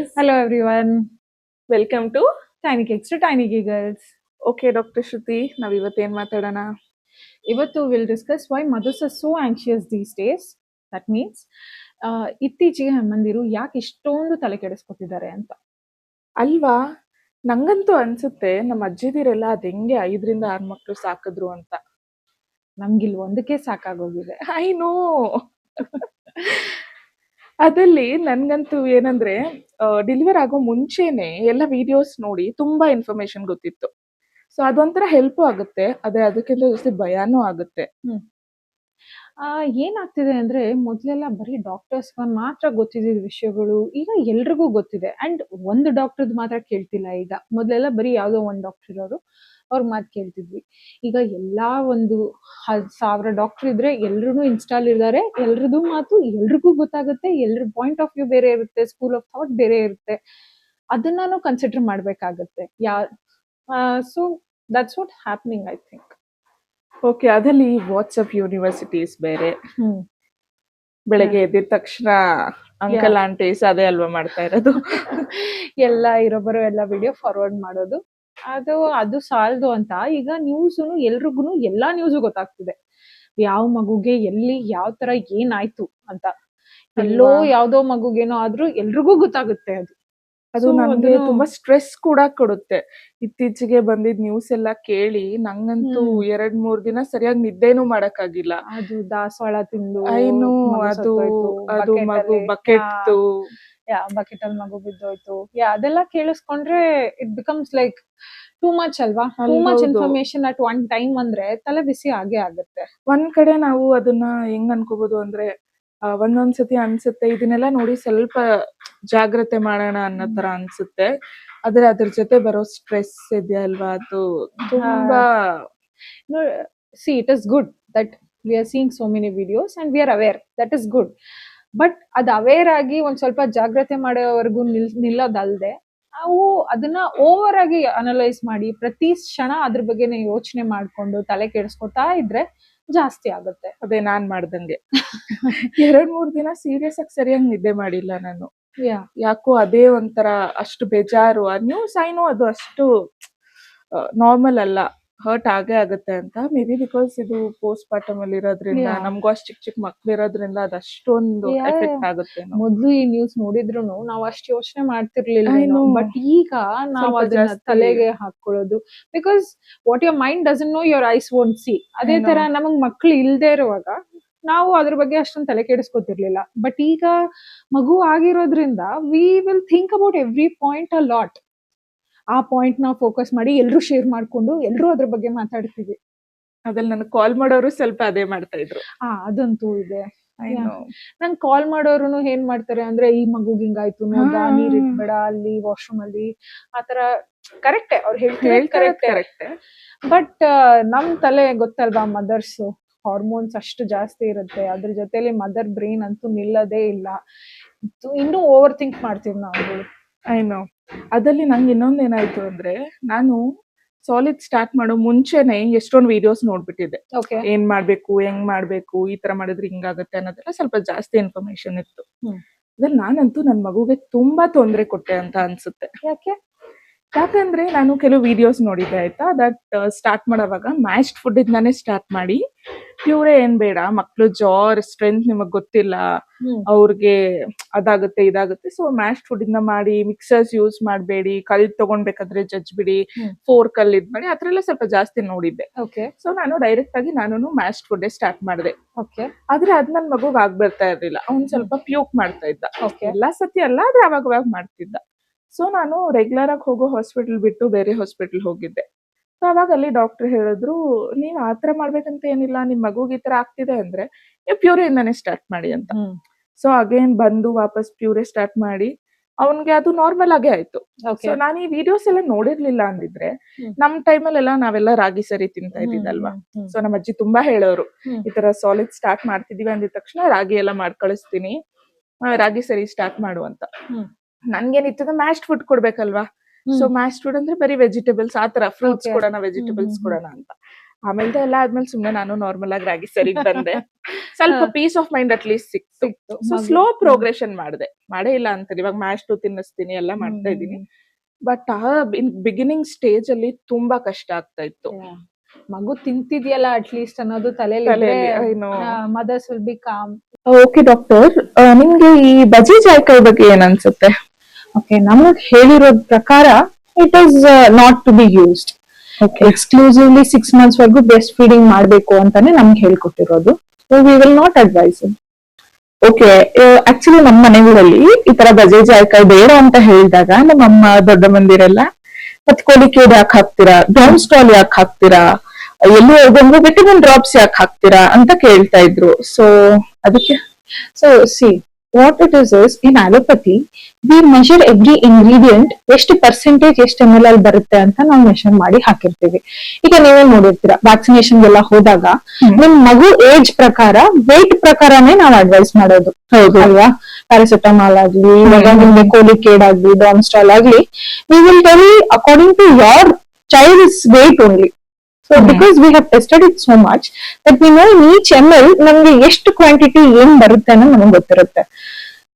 Hello everyone. Welcome to Tiny Cakes to Tiny Giggles. Okay doctor Shruti. ನಾವ್ ಇವತ್ತೇನ್ ಮಾತಾಡೋಣ? ಇವತ್ತು we'll discuss why mothers are so anxious these days. That means ಇತ್ತೀಚೆಗೆ ಅಮ್ಮಂದಿರು ಯಾಕೆ ಇಷ್ಟೊಂದು ತಲೆ ಕೆಡಿಸ್ಕೊತಿದ್ದಾರೆ ಅಂತ. ಅಲ್ವಾ, ನಂಗಂತೂ ಅನ್ಸುತ್ತೆ ನಮ್ಮ ಅಜ್ಜಿದಿರೆಲ್ಲ ಅದ್ ಹೆಂಗೆ 5 ರಿಂದ 6 ಮಕ್ಳು ಸಾಕಿದ್ರು ಅಂತ. ನಮ್ಗಿಲ್ ಒಂದಕ್ಕೆ ಸಾಕಾಗೋಗಿದೆ. I know. ಅದಲ್ಲಿ ನನ್ಗಂತೂ ಏನಂದ್ರೆ ಡೆಲಿವರ್ ಆಗೋ ಮುಂಚೆನೆ ಎಲ್ಲ ವಿಡಿಯೋಸ್ ನೋಡಿ ತುಂಬಾ ಇನ್ಫಾರ್ಮೇಶನ್ ಗೊತ್ತಿತ್ತು. ಸೊ ಅದೊಂಥರ ಹೆಲ್ಪ್ ಆಗುತ್ತೆ, ಅದೇ ಅದಕ್ಕಿಂತ ಜಾಸ್ತಿ ಭಯಾನೂ ಆಗುತ್ತೆ. ಏನಾಗ್ತಿದೆ ಅಂದ್ರೆ ಮೊದ್ಲೆಲ್ಲ ಬರೀ ಡಾಕ್ಟರ್ಸ್ ಮಾತ್ರ ಗೊತ್ತಿದ್ದ ವಿಷಯಗಳು ಈಗ ಎಲ್ರಿಗೂ ಗೊತ್ತಿದೆ. ಅಂಡ್ ಒಂದು ಡಾಕ್ಟರ್ದ್ ಮಾತ್ರ ಕೇಳ್ತಿಲ್ಲ ಈಗ. ಮೊದ್ಲೆಲ್ಲ ಬರೀ ಯಾವ್ದೋ ಒಂದ್ ಡಾಕ್ಟರ್ ಇರೋರು, ಅವ್ರ ಮಾತು ಕೇಳ್ತಿದ್ವಿ. ಈಗ ಎಲ್ಲಾ ಒಂದು 1000 ಡಾಕ್ಟರ್ ಇದ್ರೆ ಎಲ್ರು ಇನ್ಸ್ಟಾಲ್ ಇದ್ದಾರೆ, ಎಲ್ರದ್ದು ಮಾತು ಎಲ್ರಿಗೂ ಗೊತ್ತಾಗುತ್ತೆ. ಎಲ್ರ ಪಾಯಿಂಟ್ ಆಫ್ ವ್ಯೂ ಬೇರೆ ಇರುತ್ತೆ, ಸ್ಕೂಲ್ ಆಫ್ ಥಾಟ್ ಬೇರೆ ಇರುತ್ತೆ. ಅದನ್ನಾನು ಕನ್ಸಿಡರ್ ಮಾಡ್ಬೇಕಾಗತ್ತೆ. So that's what happening I think. Okay, ಅದಲ್ಲಿ ವಾಟ್ಸಪ್ ಯೂನಿವರ್ಸಿಟೀಸ್ ಬೇರೆ. ಬೆಳಗ್ಗೆ ಎದ್ದಿದ ತಕ್ಷಣ ಅಂಕಲ್ ಆಂಟೀಸ್ ಅದೇ ಅಲ್ವಾ ಮಾಡ್ತಾ ಇರೋದು. ಎಲ್ಲ ಇರೋಬರೋ ಎಲ್ಲ ವಿಡಿಯೋ ಫಾರ್ವರ್ಡ್ ಮಾಡೋದು. ಅದು ಸಾಲದು ಅಂತ ಈಗ ನ್ಯೂಸ್ ಎಲ್ರಿಗೂ ಎಲ್ಲಾ ನ್ಯೂಸ್ ಗೊತ್ತಾಗ್ತಿದೆ. ಯಾವ ಮಗುಗೆ ಎಲ್ಲಿ ಯಾವ ತರ ಏನಾಯ್ತು ಅಂತ. ಎಲ್ಲೋ ಯಾವ್ದೋ ಮಗುಗೇನೋ ಆದ್ರೂ ಎಲ್ರಿಗೂ ಗೊತ್ತಾಗುತ್ತೆ ಅದು. ಅದು ನನ್ಗೆ ತುಂಬಾ ಸ್ಟ್ರೆಸ್ ಕೂಡ ಕೊಡುತ್ತೆ. ಇತ್ತೀಚೆಗೆ ಬಂದಿದ್ ನ್ಯೂಸ್ ಎಲ್ಲ ಕೇಳಿ ನಂಗಂತೂ 2-3 ದಿನ ಸರಿಯಾಗಿ ನಿದ್ದೆನೂ ಮಾಡಕ್ಕಾಗಿಲ್ಲ. ಅದು ದಾಸವಾಳ ತಿಂದು ಐನು ಅದು ಮಗು ಬಕೆಟ್ ಬಕೆಟ್ ಅಲ್ಲಿ ಮಗು ಬಿದ್ದೋಯ್ತು. ಅದೆಲ್ಲ ಕೇಳಿಸ್ಕೊಂಡ್ರೆ it becomes like too much ಅಲ್ವಾ. Too much information at one time ಅಂದ್ರೆ ತಲೆ ಬಿಸಿ ಆಗೇ ಆಗುತ್ತೆ. ಒಂದ್ ಕಡೆ ನಾವು ಅದನ್ನ ಹೆಂಗ್ ಅನ್ಕೋಬಹುದು ಅಂದ್ರೆ ಒಂದೊಂದ್ಸತಿ ಅನ್ಸುತ್ತೆ ಇದನ್ನೆಲ್ಲ ನೋಡಿ ಸ್ವಲ್ಪ ಜಾಗ್ರತೆ ಮಾಡೋಣ ಅನ್ನೋ ತರ ಅನ್ಸುತ್ತೆ. ಆದ್ರೆ ಅದ್ರ ಜೊತೆ ಬರೋ ಸ್ಟ್ರೆಸ್ ಇದೆಯಾ ಅಲ್ವಾ, ಅದು ತುಂಬಾ see it is good that we are seeing so many videos and we are aware, that is good. But ಅದ್ ಅವೇರ್ ಆಗಿ ಒಂದ್ ಸ್ವಲ್ಪ ಜಾಗ್ರತೆ ಮಾಡೋವರೆಗೂ ನಿಲ್ಲೋದಲ್ದೆ ನಾವು ಅದನ್ನ ಓವರ್ ಆಗಿ ಅನಲೈಸ್ ಮಾಡಿ ಪ್ರತಿ ಕ್ಷಣ ಅದ್ರ ಬಗ್ಗೆನೆ ಯೋಚನೆ ಮಾಡ್ಕೊಂಡು ತಲೆ ಕೆಡಿಸ್ಕೊತಾ ಇದ್ರೆ ಜಾಸ್ತಿ ಆಗುತ್ತೆ. ಅದೇ ನಾನ್ ಮಾಡ್ದಂಗೆ 2-3 ದಿನ ಸೀರಿಯಸ್ ಆಗಿ ಸರಿಯಾಗಿ ನಿದ್ದೆ ಮಾಡಿಲ್ಲ ನಾನು. ಯಾಕೋ ಅದೇ ಒಂಥರ ಅಷ್ಟು ಬೇಜಾರು. ಆ ನ್ಯೂಸ್ ಐನೋ ಅದು ಅಷ್ಟು ನಾರ್ಮಲ್ ಅಲ್ಲ, ಹರ್ಟ್ ಆಗೇ ಆಗುತ್ತೆ ಅಂತ. ಮೇ ಬಿ ಬಿಕಾಸ್ ಇದು ಪೋಸ್ಟ್ ಪಾರ್ಟಮ್ ಅಲ್ಲಿ ಇರೋದ್ರಿಂದ, ನಮ್ಗೂ ಅಷ್ಟು ಚಿಕ್ಕ ಚಿಕ್ಕ ಮಕ್ಳು ಇರೋದ್ರಿಂದ ಅದಷ್ಟೊಂದು ಎಫೆಕ್ಟ್ ಆಗುತ್ತೆ. ಮೊದ್ಲು ಈ ನ್ಯೂಸ್ ನೋಡಿದ್ರು ನಾವು ಅಷ್ಟು ಯೋಚನೆ ಮಾಡ್ತಿರ್ಲಿಲ್ಲ, ಬಟ್ ಈಗ ನಾವು ಅದನ್ನ ತಲೆಗೆ ಹಾಕೊಳ್ಳೋದು. Because what your mind doesn't know, your eyes won't C. ಅದೇ ತರ ನಮಗ್ ಮಕ್ಳು ಇಲ್ದೇ ಇರುವಾಗ ನಾವು ಅದ್ರ ಬಗ್ಗೆ ಅಷ್ಟೊಂದು ತಲೆ ಕೆಡಿಸ್ಕೊತಿರ್ಲಿಲ್ಲ. ಬಟ್ ಈಗ ಮಗು ಆಗಿರೋದ್ರಿಂದ we will think about every point a lot. ಆ ಪಾಯಿಂಟ್ ನಾವು ಫೋಕಸ್ ಮಾಡಿ ಎಲ್ರು ಶೇರ್ ಮಾಡ್ಕೊಂಡು ಎಲ್ರು ಅದ್ರ ಬಗ್ಗೆ ಮಾತಾಡ್ತೀವಿ. ಅದ್ರಲ್ಲಿ ನನಗೆ ಕಾಲ್ ಮಾಡೋರು ಸ್ವಲ್ಪ ಅದೇ ಮಾಡ್ತಾ ಇದ್ರು. ಅದಂತೂ ಇದೆ. ನಂಗೆ ಕಾಲ್ ಮಾಡೋರು ಏನ್ ಮಾಡ್ತಾರೆ ಅಂದ್ರೆ, ಈ ಮಗುಗ್ ಹಿಂಗಾಯ್ತು ನೋಡ್ದಾ, ನೀರ್ ಇಟ್ಬೇಡ ಅಲ್ಲಿ ವಾಶ್ರೂಮ್ ಅಲ್ಲಿ, ಆತರ. ಕರೆಕ್ಟೇ, ಅವ್ರು ಹೇಳ್ತಾರೆ ಕರೆಕ್ಟೇ. ಬಟ್ ನಮ್ ತಲೆ ಗೊತ್ತಲ್ವಾ, ಮದರ್ಸ್ ಹಾರ್ಮೋನ್ಸ್ ಅಷ್ಟು ಜಾಸ್ತಿ ಇರುತ್ತೆ. ಅದ್ರ ಜೊತೆಲಿ ಮದರ್ ಬ್ರೈನ್ ಅಂತೂ ನಿಲ್ಲದೇ ಇಲ್ಲ. ಇನ್ನೂ ಓವರ್ ಥಿಂಕ್ ಮಾಡ್ತೀವಿ ನಾವು. ಐನೋ. ಅದಲ್ಲಿ ನಂಗೆ ಇನ್ನೊಂದ್ ಏನಾಯ್ತು ಅಂದ್ರೆ, ನಾನು ಸಾಲಿಡ್ ಸ್ಟಾರ್ಟ್ ಮಾಡೋ ಮುಂಚೆನೆ ಎಷ್ಟೊಂದು ವಿಡಿಯೋಸ್ ನೋಡ್ಬಿಟ್ಟಿದ್ದೆ. ಏನ್ ಮಾಡ್ಬೇಕು, ಹೆಂಗ್ ಮಾಡ್ಬೇಕು, ಈ ತರ ಮಾಡಿದ್ರೆ ಹಿಂಗಾಗುತ್ತೆ ಅನ್ನೋದೆಲ್ಲ ಸ್ವಲ್ಪ ಜಾಸ್ತಿ ಇನ್ಫಾರ್ಮೇಶನ್ ಇತ್ತು. ಅದ್ರಲ್ಲಿ ನಾನಂತೂ ನನ್ ಮಗುಗೆ ತುಂಬಾ ತೊಂದರೆ ಕೊಟ್ಟೆ ಅಂತ ಅನ್ಸುತ್ತೆ. ಯಾಕಂದ್ರೆ ನಾನು ಕೆಲವು ವಿಡಿಯೋಸ್ ನೋಡಿದ್ದೆ ಆಯ್ತಾ. ದಟ್ ಸ್ಟಾರ್ಟ್ ಮಾಡೋವಾಗ ಮ್ಯಾಶ್ಡ್ ಫುಡ್ ಇಂದಾನೆ ಸ್ಟಾರ್ಟ್ ಮಾಡಿ, ಪ್ಯೂರೇ ಏನ್ ಬೇಡ, ಮಕ್ಳು ಜಾರ್ ಸ್ಟ್ರೆಂತ್ ನಿಮಗ್ ಗೊತ್ತಿಲ್ಲ, ಅವ್ರಿಗೆ ಅದಾಗುತ್ತೆ ಇದಾಗುತ್ತೆ, ಸೊ ಮ್ಯಾಶ್ಡ್ ಫುಡ್ ಇಂದ ಮಾಡಿ, ಮಿಕ್ಸರ್ಸ್ ಯೂಸ್ ಮಾಡಬೇಡಿ, ಕಲ್ ತಗೊಂಡ್ಬೇಕಾದ್ರೆ ಜಜ್ಬಿಡಿ, ಫೋರ್ಕ್ ಅಲ್ಲಿ ಇದ್ ಮಾಡಿ, ಅದ್ರೆಲ್ಲ ಸ್ವಲ್ಪ ಜಾಸ್ತಿ ನೋಡಿದ್ದೆ. ಸೊ ನಾನು ಡೈರೆಕ್ಟ್ ಆಗಿ ನಾನು ಮ್ಯಾಶ್ಡ್ ಫುಡ್ ಸ್ಟಾರ್ಟ್ ಮಾಡಿದೆ. ಆದ್ರೆ ಅದ್ ನನ್ ಮಗುಗ್ ಆಗ್ಬರ್ತಾ ಇರ್ಲಿಲ್ಲ. ಅವ್ನ್ ಸ್ವಲ್ಪ ಪ್ಯೂಕ್ ಮಾಡ್ತಾ ಇದ್ದ. ಎಲ್ಲಾ ಸತಿ ಅಲ್ಲ, ಆದ್ರೆ ಅವಾಗ ಮಾಡ್ತಿದ್ದ. ಸೊ ನಾನು ರೆಗ್ಯುಲರ್ ಆಗಿ ಹೋಗೋ ಹಾಸ್ಪಿಟಲ್ ಬಿಟ್ಟು ಬೇರೆ ಹಾಸ್ಪಿಟಲ್ ಹೋಗಿದ್ದೆ. ಸೊ ಅವಾಗ ಅಲ್ಲಿ ಡಾಕ್ಟರ್ ಹೇಳಿದ್ರು, ನೀವ್ ಆತರ ಮಾಡ್ಬೇಕಂತ ಏನಿಲ್ಲ, ನಿಮ್ ಮಗುಗ್ ಈ ತರ ಆಗ್ತಿದೆ ಅಂದ್ರೆ ನೀವು ಪ್ಯೂರೇ ಇಂದಾನೆ ಸ್ಟಾರ್ಟ್ ಮಾಡಿ ಅಂತ. ಸೊ ಅಗೇನ್ ಬಂದು ವಾಪಸ್ ಪ್ಯೂರೇ ಸ್ಟಾರ್ಟ್ ಮಾಡಿ ಅವನ್ಗೆ ಅದು ನಾರ್ಮಲ್ ಆಗೇ ಆಯ್ತು. ಸೊ ನಾನು ಈ ವಿಡಿಯೋಸ್ ಎಲ್ಲ ನೋಡಿರ್ಲಿಲ್ಲ ಅಂದಿದ್ರೆ, ನಮ್ ಟೈಮಲ್ಲೆಲ್ಲ ನಾವೆಲ್ಲ ರಾಗಿ ಸರಿ ತಿಂತಾ ಇದ್ದಿದ್ದಲ್ವಾ. ಸೊ ನಮ್ಮ ಅಜ್ಜಿ ತುಂಬಾ ಹೇಳೋರು, ಈ ತರ ಸಾಲಿಡ್ ಸ್ಟಾರ್ಟ್ ಮಾಡ್ತಿದೀವಿ ಅಂದಿದ ತಕ್ಷಣ ರಾಗಿ ಎಲ್ಲ ಮಾಡ್ ಕಳಿಸ್ತೀನಿ, ರಾಗಿ ಸರಿ ಸ್ಟಾರ್ಟ್ ಮಾಡು ಅಂತ. ನನ್ಗೇನಿತ್ತು, ಮ್ಯಾಶ್ಡ್ ಫುಡ್ ಕೊಡ್ಬೇಕಲ್ವಾ. ಸೊ ಮ್ಯಾಶ್ಡ್ ಫುಡ್ ಅಂದ್ರೆ ಬರೀ ವೆಜಿಟೇಬಲ್ಸ್, ಆತರ ಫ್ರೂಟ್ಸ್ ಕೊಡೋಣ, ವೆಜಿಟೇಬಲ್ಸ್ ಕೊಡೋಣ ಅಂತ. ಆಮೇಲೆ ಎಲ್ಲ ಆದ್ಮೇಲೆ ಸುಮ್ನೆ ನಾನು ನಾರ್ಮಲ್ ಆಗಿ ರಾಗಿ ಸರಿಗೆ ಬಂದೆ. ಸ್ವಲ್ಪ peace of mind at least ಸಿಕ್ತು. ಸೊ ಸ್ಲೋ ಪ್ರೋಗ್ರೆಷನ್ ಮಾಡೇ ಇಲ್ಲ ಅಂತ ಇವಾಗ ಮ್ಯಾಶ್ ಟು ತಿನ್ನಿಸ್ತೀನಿ ಎಲ್ಲ ಮಾಡ್ತಾ ಇದ್ದೀನಿ. ಬಟ್ ಬಿಗಿನಿಂಗ್ ಸ್ಟೇಜ್ ಅಲ್ಲಿ ತುಂಬಾ ಕಷ್ಟ ಆಗ್ತಾ ಇತ್ತು. ಮಗು ತಿಂತಿದ್ಯಲ್ಲ ಅಟ್ ಲೀಸ್ಟ್ ಅನ್ನೋದು ತಲೆಯಲ್ಲಿ mothers will be calm. Okay doctor, ನಿಮ್ಗೆ ಈ ಬಜಿ ಜಾಯ್ಕಾಯಿ ಬಗ್ಗೆ ಏನ್ ಅನ್ಸುತ್ತೆ? ಓಕೆ, ನಮಗ್ ಹೇಳಿರೋದ್ ಪ್ರಕಾರ it is not to be used. Exclusively 6 months ವರೆಗೂ ಬ್ರೆಸ್ಟ್ ಫೀಡಿಂಗ್ ಮಾಡ್ಬೇಕು ಅಂತಾನೆ ನಮ್ಗೆ ಹೇಳ್ಕೊಟ್ಟಿರೋದು. So we will not advise. Okay, actually ನಮ್ಮ ಮನೆಗಳಲ್ಲಿ ಈ ತರ ಬಜೆ ಜಾಯ್ಕಾಯಿ ಬೇಡ ಅಂತ ಹೇಳಿದಾಗ ನಮ್ಮಮ್ಮ ದೊಡ್ಡ ಮಂದಿರೆಲ್ಲ ಮತ್ ಕೋಳಿಕೇಡ್ ಯಾಕೆ ಹಾಕ್ತೀರಾ, ಡೌನ್ಸ್ಟಾಲ್ ಯಾಕೆ ಹಾಕ್ತೀರಾ, ಎಲ್ಲಿ ಹೋಗಂದ್ರೆ ವಿಟಮಿನ್ ಡ್ರಾಪ್ಸ್ ಯಾಕೆ ಹಾಕ್ತೀರಾ ಅಂತ ಕೇಳ್ತಾ ಇದ್ರು. ಸೊ ಅದಕ್ಕೆ C what it is in allopathy we measure every ingredient ಎಷ್ಟು ಪರ್ಸೆಂಟೇಜ್ ಎಷ್ಟು ml ಅಲ್ಲಿ ಬರುತ್ತೆ ಅಂತ ನಾವು ಮೆಷರ್ ಮಾಡಿ ಹಾಕಿರ್ತೀವಿ. ಈಗ ನೀವೇ ನೋಡಿರ್ತೀರಾ ವ್ಯಾಕ್ಸಿನೇಷನ್ ಎಲ್ಲ ಹೋದಾಗ ನಿಮ್ ಮಗು ಏಜ್ ಪ್ರಕಾರ ವೇಟ್ ಪ್ರಕಾರನೇ ನಾವು ಅಡ್ವೈಸ್ ಮಾಡೋದು. ಹೌದು ಅಲ್ವಾ? ಪ್ಯಾರಾಸಿಟಮಾಲ್ ಆಗ್ಲಿ, ಇವಾಗ ನಿಮ್ಗೆ ಕೋಲಿಕೇಡ್ ಆಗ್ಲಿ, ಡಾನ್ಸ್ಟಾಲ್ ಆಗ್ಲಿ, we will tell according to your child's weight only. So because we have tested it so much that we know in each ml ನಮ್ಗೆ ಎಷ್ಟು ಕ್ವಾಂಟಿಟಿ ಏನ್ ಬರುತ್ತೆ ಅನ್ನೋ ನಮ್ಗೆ ಗೊತ್ತಿರುತ್ತೆ.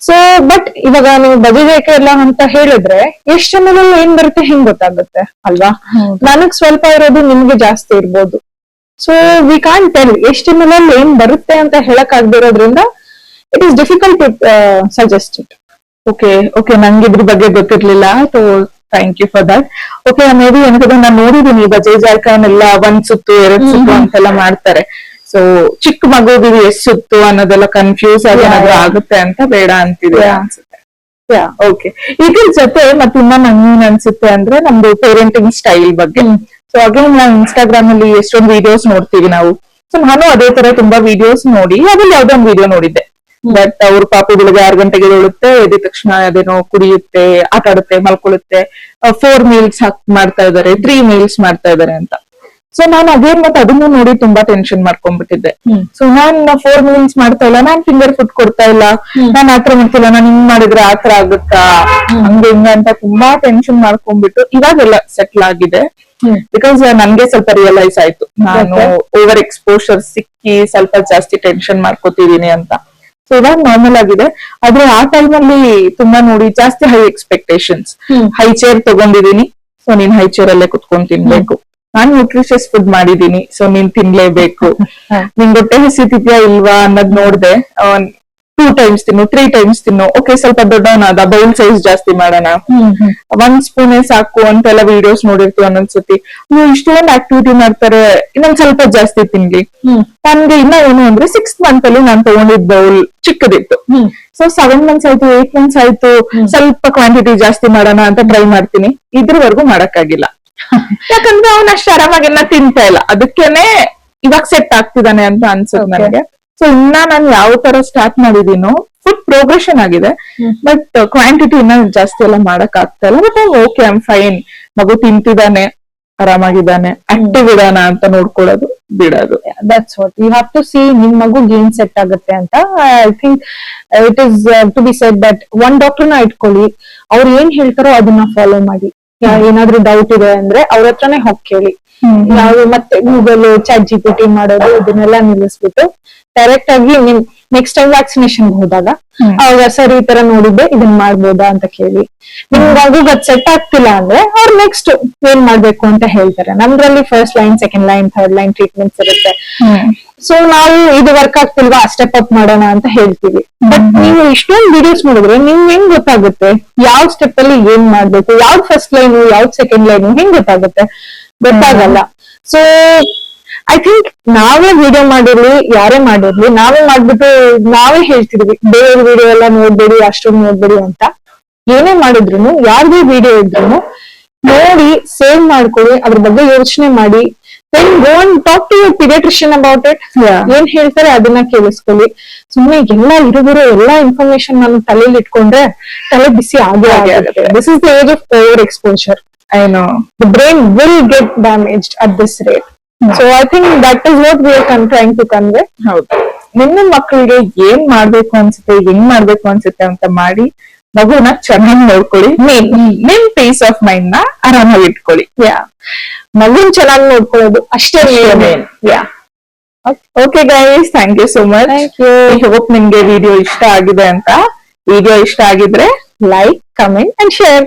ಸೊ ಬಟ್ ಇವಾಗ ನೀವು ಬಜೆ ಜಾಯ್ಕಾಯಿ ಎಲ್ಲ ಅಂತ ಹೇಳಿದ್ರೆ ಎಷ್ಟು ml ಅಲ್ಲಿ ಏನ್ ಬರುತ್ತೆ ಹೆಂಗ್ ಗೊತ್ತಾಗುತ್ತೆ ಅಲ್ವಾ? ನನಗ್ ಸ್ವಲ್ಪ ಇರೋದು ನಿಮ್ಗೆ ಜಾಸ್ತಿ ಇರ್ಬೋದು. ಸೊ ವಿ ಕಾಂಟ್ ಟೆಲ್ ಎಷ್ಟು ml ಅಲ್ಲಿ ಏನ್ ಬರುತ್ತೆ ಅಂತ ಹೇಳಕ್ ಆಗದಿರೋದ್ರಿಂದ it is difficult to suggest it. Okay, ನಂಗೆ ಇದ್ರ ಬಗ್ಗೆ ಗೊತ್ತಿರ್ಲಿಲ್ಲ. So thank you for that. Okay, maybe ಏನಕ್ಕೆ ನಾನು ನೋಡಿದೀನಿ ಬಜೆ ಜಾಯ್ಕಾಯಿನೆಲ್ಲ 1 ಸುತ್ತು 2 ಸುತ್ತು ಅಂತೆಲ್ಲ ಮಾಡ್ತಾರೆ. ಸೊ ಚಿಕ್ಕ ಮಗುವಿಗೆ ಎಷ್ಟು ಸುತ್ತು ಅನ್ನೋದೆಲ್ಲ ಕನ್ಫ್ಯೂಸ್ ಆಗುತ್ತೆ ಅಂತ ಬೇಡ ಅಂತಿದೆ ಅನ್ಸುತ್ತೆ. ಓಕೆ, ಇದ್ರ ಜೊತೆ ಮತ್ತೆ ಇನ್ನ ನಂಗೇನ್ ಅನ್ಸುತ್ತೆ ಅಂದ್ರೆ ನಮ್ದು ಪೇರೆಂಟಿಂಗ್ ಸ್ಟೈಲ್ ಬಗ್ಗೆ. ಸೊ ಅಗೇನ್ ನಾವು ಇನ್ಸ್ಟಾಗ್ರಾಮ್ ಅಲ್ಲಿ ಎಷ್ಟೊಂದು ವಿಡಿಯೋಸ್ ನೋಡ್ತೀವಿ ನಾವು. ಸೊ ನಾನು ಅದೇ ತರ ತುಂಬಾ ವಿಡಿಯೋಸ್ ನೋಡಿ ಅದ್ರಲ್ಲಿ ಯಾವ್ದೋ ಒಂದು ವಿಡಿಯೋ ನೋಡಿದ್ದೆ. ಬಟ್ ಅವ್ರ ಪಾಪು ಬೆಳಿಗ್ಗೆ 6 ಗಂಟೆಗೆ ಎದ್ದೇಳುತ್ತೆ, ಎದ್ದ ತಕ್ಷಣ ಅದೇನೋ ಕುಡಿಯುತ್ತೆ, ಆಟ ಆಡುತ್ತೆ, ಮಲ್ಕೊಳ್ಳುತ್ತೆ, 4 meals ಮಾಡ್ತಾ ಇದಾರೆ, 3 meals ಮಾಡ್ತಾ ಇದಾರೆ ಅಂತ. ಸೊ ನಾನು ಅದೇನ್ ಮತ್ತೆ ಅದನ್ನು ನೋಡಿ ತುಂಬಾ ಟೆನ್ಷನ್ ಮಾಡ್ಕೊಂಡ್ಬಿಟ್ಟಿದ್ದೆ. ಸೊ ನಾನ್ 4 meals ಮಾಡ್ತಾ ಇಲ್ಲ, ನಾನ್ ಫಿಂಗರ್ ಫುಡ್ ಕೊಡ್ತಾ ಇಲ್ಲ, ನಾನ್ ಆತರ ಮಾಡ್ತಿಲ್ಲ, ನಾನ್ ಹಿಂಗ್ ಮಾಡಿದ್ರೆ ಆತರ ಆಗುತ್ತಾ ಹಂಗ ಹಿಂಗ ಅಂತ ತುಂಬಾ ಟೆನ್ಷನ್ ಮಾಡ್ಕೊಂಡ್ಬಿಟ್ಟು ಇವಾಗೆಲ್ಲ ಸೆಟ್ಲ್ ಆಗಿದೆ. ಬಿಕಾಸ್ ನನ್ಗೆ ಸ್ವಲ್ಪ ರಿಯಲೈಸ್ ಆಯ್ತು ನಾನು ಓವರ್ ಎಕ್ಸ್ಪೋಷರ್ ಸಿಕ್ಕಿ ಸ್ವಲ್ಪ ಜಾಸ್ತಿ ಟೆನ್ಷನ್ ಮಾಡ್ಕೋತಿದೀನಿ ಅಂತ. ಸೊ ಇವಾಗ ನಾರ್ಮಲ್ ಆಗಿದೆ. ಆದ್ರೆ ಆ ಟೈಮ್ ಅಲ್ಲಿ ತುಂಬಾ ನೋಡಿ ಜಾಸ್ತಿ ಹೈ ಎಕ್ಸ್ಪೆಕ್ಟೇಷನ್ಸ್. ಹೈ ಚೇರ್ ತಗೊಂಡಿದೀನಿ, ಸೊ ನೀನ್ ಹೈ ಚೇರ್ ಅಲ್ಲೇ ಕುತ್ಕೊಂಡ್ ತಿನ್ಬೇಕು. ನಾನ್ ನ್ಯೂಟ್ರಿಷಿಯಸ್ ಫುಡ್ ಮಾಡಿದೀನಿ, ಸೊ ನೀನ್ ತಿನ್ಲೇಬೇಕು. ನಿಂಗ್ ಹೊಟ್ಟೆ ಹಸಿತಿದ್ಯಾ ಇಲ್ವಾ ಅನ್ನೋದ್ ನೋಡ್ದೆ. 2 times ತಿನ್ನು, 3 times ತಿನ್ನು. ಓಕೆ, ಸ್ವಲ್ಪ ದೊಡ್ಡವನಾದ, ಬೌಲ್ ಸೈಜ್ ಜಾಸ್ತಿ ಮಾಡೋಣ, 1 ಸ್ಪೂನೇ ಸಾಕು ಅಂತೆಲ್ಲ ವಿಡಿಯೋಸ್ ನೋಡಿರ್ತೀವಿ ಒಂದೊಂದ್ಸತಿ. ನೀವು ಇಷ್ಟೊಂದು ಆಕ್ಟಿವಿಟಿ ಮಾಡ್ತಾರೆ, ಇನ್ನೊಂದ್ ಸ್ವಲ್ಪ ಜಾಸ್ತಿ ತಿನ್ಲಿ. ನನ್ಗೆ ಇನ್ನ ಏನು ಅಂದ್ರೆ 6th month ಅಲ್ಲಿ ನಾನ್ ತಗೊಂಡಿದ್ದ ಬೌಲ್ ಚಿಕ್ಕದಿತ್ತು. ಸೊ 7 months ಆಯ್ತು, 8 months ಆಯ್ತು, ಸ್ವಲ್ಪ ಕ್ವಾಂಟಿಟಿ ಜಾಸ್ತಿ ಮಾಡೋಣ ಅಂತ ಟ್ರೈ ಮಾಡ್ತೀನಿ. ಇದ್ರವರೆಗೂ ಮಾಡಕ್ಕಾಗಿಲ್ಲ. ಯಾಕಂದ್ರೆ ಅವ್ನ ಅಷ್ಟು ಆರಾಮಾಗೆಲ್ಲ ತಿಂತಾ ಇಲ್ಲ, ಅದಕ್ಕೇನೆ ಇವಾಗ ಸೆಟ್ ಆಗ್ತಿದ್ದಾನೆ ಅಂತ ಅನ್ಸುತ್ತೆ ನನಗೆ. ಸೊ ಇನ್ನ ನಾನು ಯಾವ ತರ ಸ್ಟಾರ್ಟ್ ಮಾಡಿದೀನೋ ಫುಡ್ ಪ್ರೋಗ್ರೆಷನ್ ಆಗಿದೆ, ಬಟ್ ಕ್ವಾಂಟಿಟಿ ಇನ್ನ ಜಾಸ್ತಿ ಎಲ್ಲ ಮಾಡಕ್ ಆಗ್ತಾ ಇಲ್ಲ. But okay, I am fine. ಮಗು ತಿಂತಿದ್ದಾನೆ, ಆರಾಮಾಗಿದ್ದಾನೆ, ಆಕ್ಟಿವ್ ಇದಾನ ಅಂತ ನೋಡ್ಕೊಳ್ಳೋದು ಬಿಡೋದು. That's what you have to see. ನಿಮ್ ಮಗು ಏನ್ ಸೆಟ್ ಆಗುತ್ತೆ ಅಂತ. I think it is to be said that one ಡಾಕ್ಟರ್ನ ಇಟ್ಕೊಳ್ಳಿ, ಅವ್ರು ಏನ್ ಹೇಳ್ತಾರೋ ಅದನ್ನ ಫಾಲೋ ಮಾಡಿ. ಏನಾದ್ರೂ ಡೌಟ್ ಇದೆ ಅಂದ್ರೆ ಅವ್ರ ಹತ್ರನೇ ಹೋಗಿ ಕೇಳಿ. ನಾವು ಮತ್ತೆ ಗೂಗಲ್, ಚಾಟ್ GPT ಮಾಡೋದು ಇದನ್ನೆಲ್ಲ ನಿಲ್ಲಿಸ್ಬಿಟ್ಟು ಡೈರೆಕ್ಟ್ ಆಗಿ ನಿಮ್ ನೆಕ್ಸ್ಟ್ ಟೈಮ್ ವ್ಯಾಕ್ಸಿನೇಷನ್ ಹೋದಾಗ ಅವಾಗ ಸರ್ ಈ ತರ ನೋಡಿದ್ದೆ, ಇದನ್ ಮಾಡ್ಬೋದಾ ಅಂತ ಕೇಳಿ. ನಿಮ್ಗೆ ಅದ್ ಸೆಟ್ ಆಗ್ತಿಲ್ಲ ಅಂದ್ರೆ ಅವ್ರು ನೆಕ್ಸ್ಟ್ ಏನ್ ಮಾಡ್ಬೇಕು ಅಂತ ಹೇಳ್ತಾರೆ. ನಮ್ದ್ರಲ್ಲಿ first line, second line, third line treatments ಇರುತ್ತೆ. ಸೊ ನಾವು ಇದು ವರ್ಕ್ ಆಗ್ತಿಲ್ವಾ, ಸ್ಟೆಪ್ ಅಪ್ ಮಾಡೋಣ ಅಂತ ಹೇಳ್ತೀವಿ. ಬಟ್ ನೀವು ಇಷ್ಟೊಂದು ವಿಡಿಯೋಸ್ ನೋಡಿದ್ರೆ ನಿಮ್ಗೆ ಹೆಂಗ್ ಗೊತ್ತಾಗುತ್ತೆ ಯಾವ ಸ್ಟೆಪ್ ಅಲ್ಲಿ ಏನ್ ಮಾಡ್ಬೇಕು, ಯಾವ್ದ್ ಫಸ್ಟ್ ಲೈನ್, ಯಾವ್ದ್ ಸೆಕೆಂಡ್ ಲೈನ್, ಹೆಂಗ್ ಗೊತ್ತಾಗುತ್ತೆ? ಗೊತ್ತಾಗಲ್ಲ. ಸೊ ಐ ಥಿಂಕ್ ನಾವೇ ವಿಡಿಯೋ ಮಾಡಿರ್ಲಿ, ಯಾರೇ ಮಾಡಿರ್ಲಿ, ನಾವೇ ಮಾಡ್ಬಿಟ್ಟು ನಾವೇ ಹೇಳ್ತಿದ್ವಿ ಬೇರೆ ವಿಡಿಯೋ ಎಲ್ಲ ನೋಡ್ಬೇಡಿ, ಅಷ್ಟೊಂದು ನೋಡ್ಬೇಡಿ ಅಂತ. ಏನೇ ಮಾಡಿದ್ರು, ಯಾರ್ದೇ ವಿಡಿಯೋ ಇದ್ರು ನೋಡಿ ಸೇವ್ ಮಾಡ್ಕೊಳ್ಳಿ, ಅದ್ರ ಬಗ್ಗೆ ಯೋಚನೆ ಮಾಡಿ. then go and talk to your pediatrician about it. ಏನ್ ಹೇಳ್ತಾರೆ ಅದನ್ನ ಕೇಳಿಸ್ಕೊಳ್ಳಿ. ಸುಮ್ಮನೆ ಎಲ್ಲಾ ಇನ್ಫಾರ್ಮೇಶನ್ ನಾನು ತಲೆಯಲ್ಲಿ ಇಟ್ಕೊಂಡ್ರೆ ತಲೆ ಬಿಸಿ ಆಗೇ ಆಗುತ್ತೆ. This is the age of over exposure. I know the brain will get damaged at this rate. So I think that is what we are trying to convey. ಹೌದು, ನಿಮ್ಮ ಮಕ್ಕಳಿಗೆ ಏನ್ ಮಾಡ್ಬೇಕು ಅನ್ಸುತ್ತೆ, ಹೆಂಗ್ ಮಾಡ್ಬೇಕು ಅನ್ಸುತ್ತೆ ಅಂತ ಮಾಡಿ ಮಗುನ ಚೆನ್ನಾಗಿ ನೋಡ್ಕೊಳ್ಳಿ. ನಿಮ್ ಪೀಸ್ ಆಫ್ ಮೈಂಡ್ ನ ಆರಾಮಾಗಿ ಇಟ್ಕೊಳ್ಳಿ. ಮಗುನ್ ಚೆನ್ನಾಗಿ ನೋಡ್ಕೊಳ್ಳೋದು ಅಷ್ಟೇ main. Yeah, okay guys, thank you so much. Thank you. I hope ನಿಮ್ಗೆ ವಿಡಿಯೋ ಇಷ್ಟ ಆಗಿದೆ ಅಂತ. ವಿಡಿಯೋ ಇಷ್ಟ ಆಗಿದ್ರೆ ಲೈಕ್, ಕಮೆಂಟ್ ಅಂಡ್ ಶೇರ್.